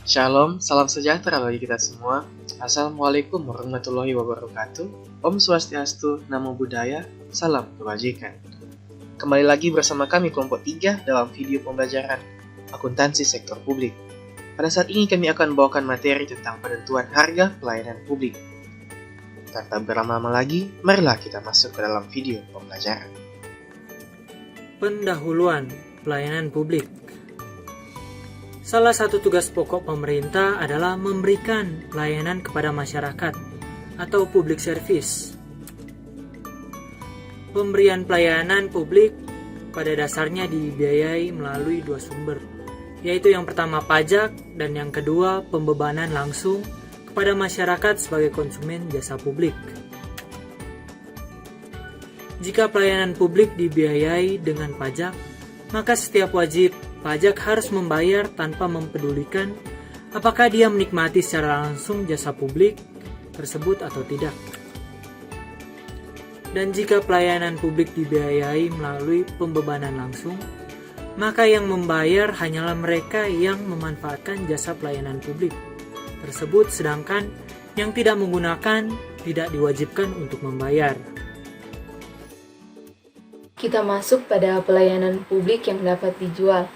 Shalom, salam sejahtera bagi kita semua. Assalamualaikum warahmatullahi wabarakatuh. Om Swastiastu, Namo Buddhaya, salam kebajikan. Kembali lagi bersama kami kelompok 3 dalam video pembelajaran akuntansi sektor publik. Pada saat ini kami akan membawakan materi tentang penentuan harga pelayanan publik. Tanpa berlama-lama lagi, marilah kita masuk ke dalam video pembelajaran. Pendahuluan pelayanan publik. Salah satu tugas pokok pemerintah adalah memberikan pelayanan kepada masyarakat atau public service. Pemberian pelayanan publik pada dasarnya dibiayai melalui dua sumber, yaitu yang pertama pajak dan yang kedua pembebanan langsung kepada masyarakat sebagai konsumen jasa publik. Jika pelayanan publik dibiayai dengan pajak, maka setiap wajib pajak harus membayar tanpa mempedulikan apakah dia menikmati secara langsung jasa publik tersebut atau tidak. Dan jika pelayanan publik dibiayai melalui pembebanan langsung, maka yang membayar hanyalah mereka yang memanfaatkan jasa pelayanan publik tersebut, sedangkan yang tidak menggunakan tidak diwajibkan untuk membayar. Kita masuk pada pelayanan publik yang dapat dijual.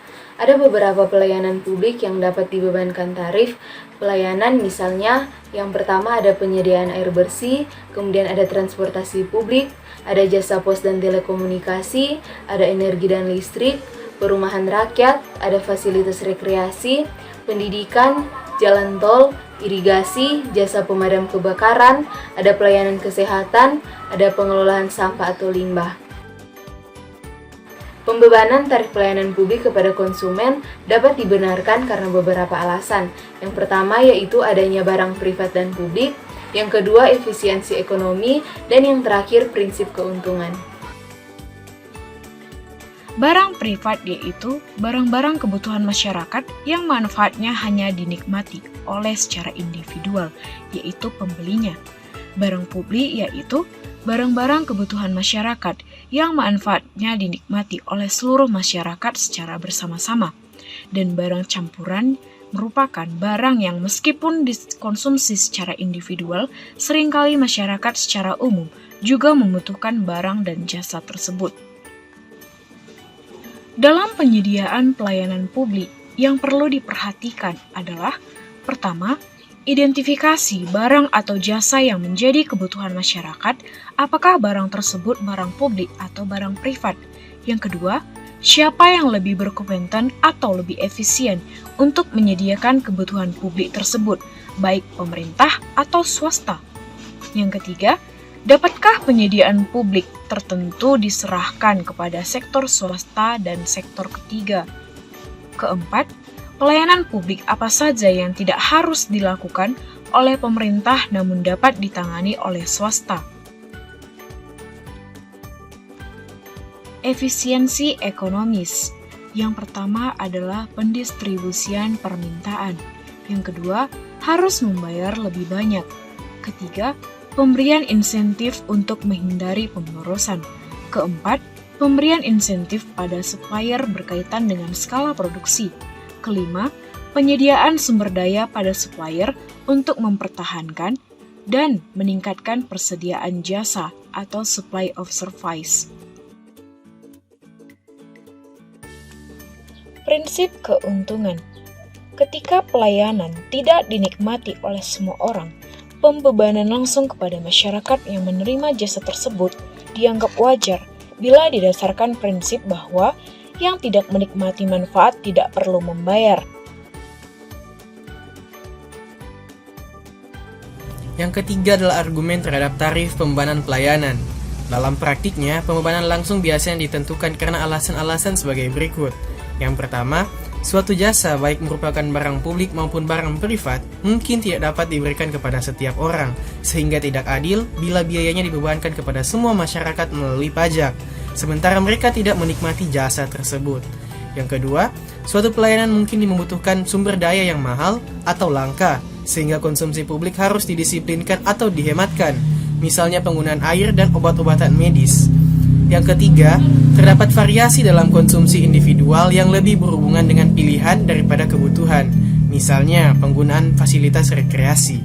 Ada beberapa pelayanan publik yang dapat dibebankan tarif pelayanan, misalnya yang pertama ada penyediaan air bersih, kemudian ada transportasi publik, ada jasa pos dan telekomunikasi, ada energi dan listrik, perumahan rakyat, ada fasilitas rekreasi, pendidikan, jalan tol, irigasi, jasa pemadam kebakaran, ada pelayanan kesehatan, ada pengelolaan sampah atau limbah. Pembebanan tarif pelayanan publik kepada konsumen dapat dibenarkan karena beberapa alasan. Yang pertama yaitu adanya barang privat dan publik, yang kedua efisiensi ekonomi, dan yang terakhir prinsip keuntungan. Barang privat yaitu barang-barang kebutuhan masyarakat yang manfaatnya hanya dinikmati oleh secara individual, yaitu pembelinya. Barang publik yaitu barang-barang kebutuhan masyarakat yang manfaatnya dinikmati oleh seluruh masyarakat secara bersama-sama. Dan barang campuran merupakan barang yang meskipun dikonsumsi secara individual, seringkali masyarakat secara umum juga membutuhkan barang dan jasa tersebut. Dalam penyediaan pelayanan publik, yang perlu diperhatikan adalah pertama, identifikasi barang atau jasa yang menjadi kebutuhan masyarakat, apakah barang tersebut barang publik atau barang privat. Yang kedua, siapa yang lebih berkompeten atau lebih efisien untuk menyediakan kebutuhan publik tersebut, baik pemerintah atau swasta. Yang ketiga, dapatkah penyediaan publik tertentu diserahkan kepada sektor swasta dan sektor ketiga. Keempat, pelayanan publik apa saja yang tidak harus dilakukan oleh pemerintah namun dapat ditangani oleh swasta. Efisiensi ekonomis. Yang pertama adalah pendistribusian permintaan. Yang kedua, harus membayar lebih banyak. Ketiga, pemberian insentif untuk menghindari pemborosan. Keempat, pemberian insentif pada supplier berkaitan dengan skala produksi. Kelima, penyediaan sumber daya pada supplier untuk mempertahankan dan meningkatkan persediaan jasa atau supply of service. Prinsip keuntungan. Ketika pelayanan tidak dinikmati oleh semua orang, pembebanan langsung kepada masyarakat yang menerima jasa tersebut dianggap wajar bila didasarkan prinsip bahwa yang tidak menikmati manfaat tidak perlu membayar. Yang ketiga adalah argumen terhadap tarif pembebanan pelayanan. Dalam praktiknya, pembebanan langsung biasanya ditentukan karena alasan-alasan sebagai berikut. Yang pertama, suatu jasa baik merupakan barang publik maupun barang privat mungkin tidak dapat diberikan kepada setiap orang, sehingga tidak adil bila biayanya dibebankan kepada semua masyarakat melalui pajak, sementara mereka tidak menikmati jasa tersebut. Yang kedua, suatu pelayanan mungkin membutuhkan sumber daya yang mahal atau langka, sehingga konsumsi publik harus didisiplinkan atau dihematkan, misalnya penggunaan air dan obat-obatan medis. Yang ketiga, terdapat variasi dalam konsumsi individual yang lebih berhubungan dengan pilihan daripada kebutuhan. misalnya penggunaan fasilitas rekreasi.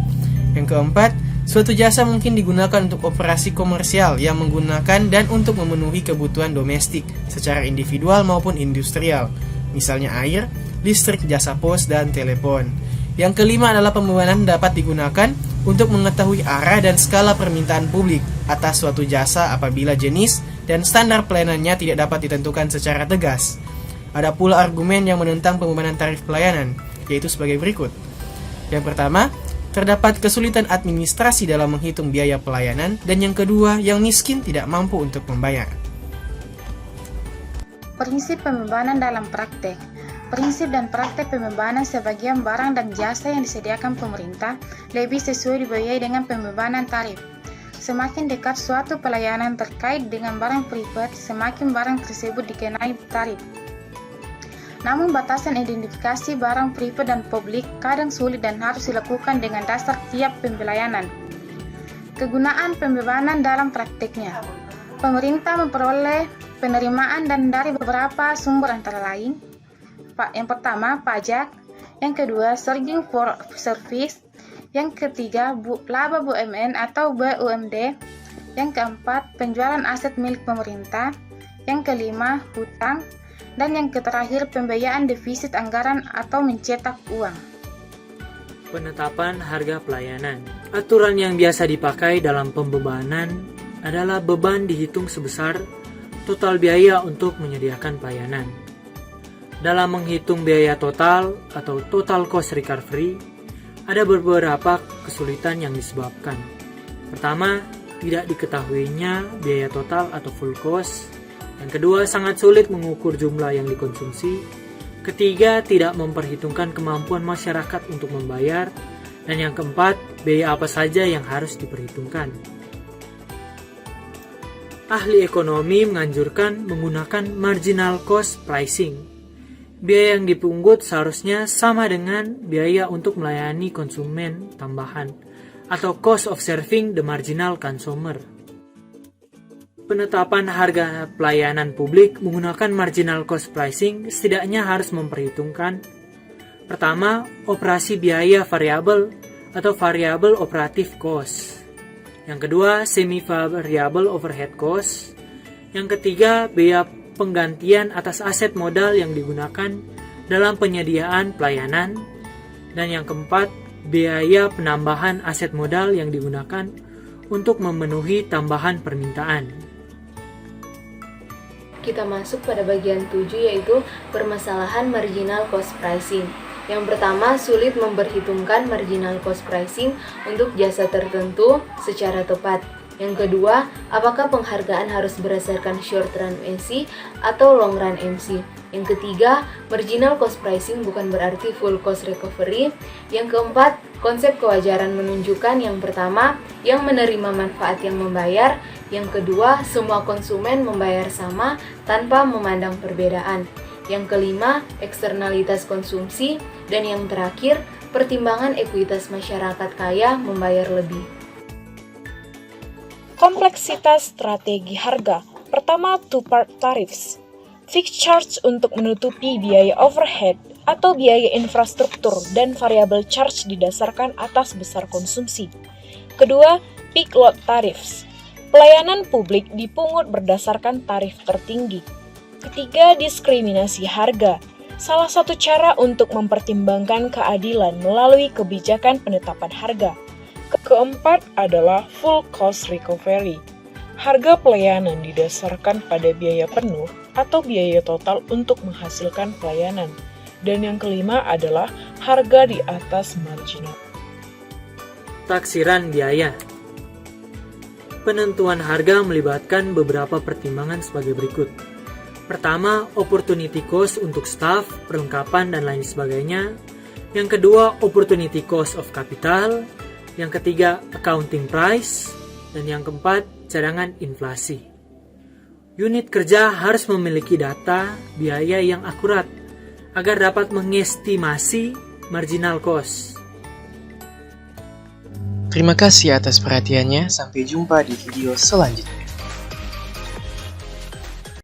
Yang keempat, suatu jasa mungkin digunakan untuk operasi komersial yang menggunakan dan untuk memenuhi kebutuhan domestik secara individual maupun industrial, misalnya air, listrik, jasa pos, dan telepon. Yang kelima adalah pembebanan dapat digunakan untuk mengetahui arah dan skala permintaan publik atas suatu jasa apabila jenis dan standar pelayanannya tidak dapat ditentukan secara tegas. Ada pula argumen yang menentang pembebanan tarif pelayanan, yaitu sebagai berikut. Yang pertama, terdapat kesulitan administrasi dalam menghitung biaya pelayanan, dan yang kedua, yang miskin tidak mampu untuk membayar. Prinsip pembebanan dalam praktek. Prinsip dan praktek pembebanan sebagian barang dan jasa yang disediakan pemerintah lebih sesuai dibiayai dengan pembebanan tarif. Semakin dekat suatu pelayanan terkait dengan barang privat, semakin barang tersebut dikenai tarif. Namun batasan identifikasi barang privat dan publik kadang sulit dan harus dilakukan dengan dasar tiap pembelayanan. Kegunaan pembebanan dalam prakteknya. Pemerintah memperoleh penerimaan dan dari beberapa sumber antara lain. Yang pertama, pajak. Yang kedua, charging for service. Yang ketiga, laba BUMN atau BUMD. Yang keempat, penjualan aset milik pemerintah. Yang kelima, hutang. Dan yang terakhir, pembiayaan defisit anggaran atau mencetak uang. Penetapan harga pelayanan. Aturan yang biasa dipakai dalam pembebanan adalah beban dihitung sebesar total biaya untuk menyediakan pelayanan. Dalam menghitung biaya total atau total cost recovery, ada beberapa kesulitan yang disebabkan. Pertama, tidak diketahuinya biaya total atau full cost. Yang kedua, sangat sulit mengukur jumlah yang dikonsumsi. Ketiga, tidak memperhitungkan kemampuan masyarakat untuk membayar. Dan yang keempat, biaya apa saja yang harus diperhitungkan. Ahli ekonomi menganjurkan menggunakan marginal cost pricing. Biaya yang dipungut seharusnya sama dengan biaya untuk melayani konsumen tambahan atau cost of serving the marginal consumer. Penetapan harga pelayanan publik menggunakan marginal cost pricing setidaknya harus memperhitungkan: pertama, operasi biaya variabel atau variable operative cost. Yang kedua, semi-variable overhead cost. Yang ketiga, biaya penggantian atas aset modal yang digunakan dalam penyediaan pelayanan. Dan yang keempat, biaya penambahan aset modal yang digunakan untuk memenuhi tambahan permintaan. Kita masuk pada bagian 7, yaitu permasalahan marginal cost pricing. Yang pertama, sulit memperhitungkan marginal cost pricing untuk jasa tertentu secara tepat. Yang kedua, apakah penghargaan harus berdasarkan short run MC atau long run MC? Yang ketiga, marginal cost pricing bukan berarti full cost recovery. Yang keempat, konsep kewajaran menunjukkan yang pertama, yang menerima manfaat yang membayar. Yang kedua, semua konsumen membayar sama tanpa memandang perbedaan. Yang kelima, eksternalitas konsumsi. Dan yang terakhir, pertimbangan ekuitas masyarakat kaya membayar lebih. Kompleksitas strategi harga. Pertama, two-part tariffs. Fixed charge untuk menutupi biaya overhead atau biaya infrastruktur dan variable charge didasarkan atas besar konsumsi. Kedua, peak load tariffs. Pelayanan publik dipungut berdasarkan tarif tertinggi. Ketiga, diskriminasi harga. Salah satu cara untuk mempertimbangkan keadilan melalui kebijakan penetapan harga. Keempat adalah full cost recovery. Harga pelayanan didasarkan pada biaya penuh atau biaya total untuk menghasilkan pelayanan. Dan yang kelima adalah harga di atas marginal. Taksiran biaya. Penentuan harga melibatkan beberapa pertimbangan sebagai berikut. Pertama, opportunity cost untuk staff, perlengkapan, dan lain sebagainya. Yang kedua, opportunity cost of capital. Yang ketiga, accounting price. Dan yang keempat, cadangan inflasi. Unit kerja harus memiliki data biaya yang akurat agar dapat mengestimasi marginal cost. Terima kasih atas perhatiannya. Sampai jumpa di video selanjutnya.